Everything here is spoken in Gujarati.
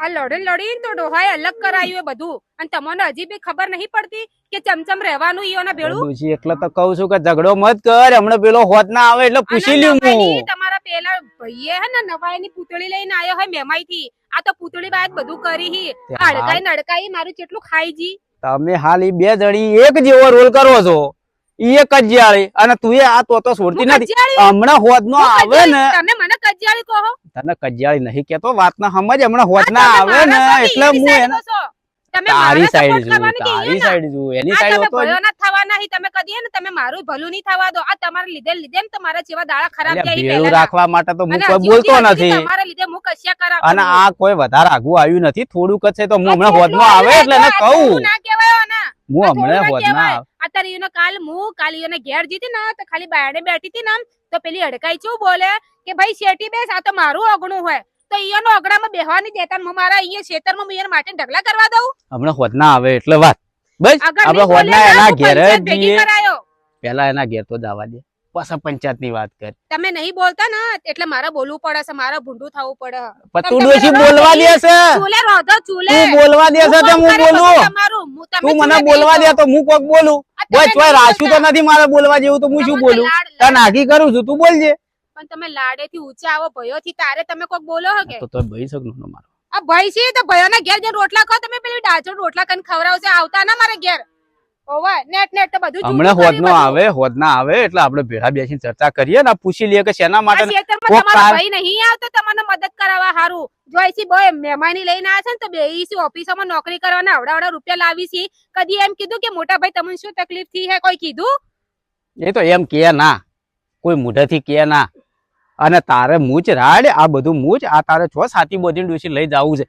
આ લડીને તો ડોહાએ અલગ કરાયું એ બધું અને તમને હજી બી ખબર નહીં પડતી કે ચમચમ રહેવાનું ઈયોના ભેળું ડોશી એટલે તો કહું છું કે ઝઘડો મત કર, હમણાં પેલો હોત ના આવે એટલે પૂછી લ્યું હું. તમારા પેલા ભાઈએ હે ને નવાઈની પૂતળી લઈને આવ્યો હોય મેમાઈ થી. આ તો પૂતળી બાદ બધું કરી હી અડકાઈ નડકાઈ મારું કેટલું ખાઈ જી. તમે હાલ ઈ બે જણી એક જેવો રોલ કરો છો, ઈ એક કજિયાળી અને તું આ તો છોડતી નથી. હમણાં હોદ નો આવે ને તમે મને કજિયાળી કહો. તને કજિયાળી નહીં કેતો, વાત ના સમજ. હમણાં હોદ ના આવે ને એટલે હું એને તારી સાઈડ જોઉં, તારી સાઈડ જોઉં, એની સાઈડ હોતો જ. ના થવા નહીં તમે કદી ને તમે મારું ભલું નહીં થવા દો. આ તમારા લીધે લીધે ને તમારા જેવા દાડા ખરાબ જાય ભેળું રાખવા માટે તો હું કોઈ બોલતો નથી તમારા લીધે હું કશ્યા કરાવ. અને આ કોઈ વધારે આગું આવ્યું નથી, થોડુંક જ છે તો હું હમણાં હોદ નો આવે એટલે એને કહું. ના કહેવાય ને હું હમણાં હોદ ના આવે. અત્યારે એને કાલ એને ઘેર જીતી ને તો ખાલી બાયણે બેઠી હતી ને તો પેલી અડકાઈ શું બોલે કે ભાઈ શેઠી બેસ, આ તો મારું અગણું હોય તો ઈયોનો અગડામાં બેહવાની દેતા હું મારા ઈયે ખેતરમાં હું ઈયર માટે ઢગલા કરવા દઉં. હમણાં હોદ ના આવે એટલે વાત બસ. આપણે હોદ ના એના ઘેર જ જઈએ, પેલા એના ઘેર તો જવા દે, પાછા પંચાયત ની વાત કર. તમે નહીં બોલતા ને એટલે મારે બોલવું પડે છે, મારે ભૂંડું થવું પડે. પણ તું ડોશી બોલવા દે છે, ચૂલે રોધો ચૂલે. તું બોલવા દે છે તો હું બોલું. તું મને બોલવા દે તો હું કોક બોલું. બસ કોઈ રાખ્યું તો નથી મારે બોલવા જેવું, તો હું શું બોલું? તને નાખી કરું છું, તું બોલજે. પણ તમે લાડેથી ઊંચા આવો, ભયોથી તારે તમે કોક બોલો હો કે તો ભાઈ સગનો મારો આ ભાઈ છે તો ભયોના ઘેર જઈને રોટલા ખાઓ. તમે પેલી ડાચો રોટલા કન ખવરાવશે, આવતા ના મારે ઘેર. ઓવા નેટ તો બધું હમણાં હોદ ના આવે એટલે આપણે ભેળા બેસીને ચર્ચા કરીએ ને, પૂછી લઈએ કે શેના માટે ભાઈ નહીં આવતો તમને મદદ કરાવવા હારું. જોઈસી બોય મહેમાની લઈને આવ્યા છે ને તો બેઈસી ઓફિસમાં નોકરી કરવાના આવડા રૂપિયા લાવી છે. કદી એમ કીધું કે મોટા ભાઈ તમને શું તકલીફ થી હે? કોઈ કીધું? એ તો એમ કે ના, કોઈ મોઢેથી કે ના. અને તારે મૂચ રાડ, આ બધું મૂચ, આ તારે છો સાથી બોધીને ડોશી લઈ જવું છે.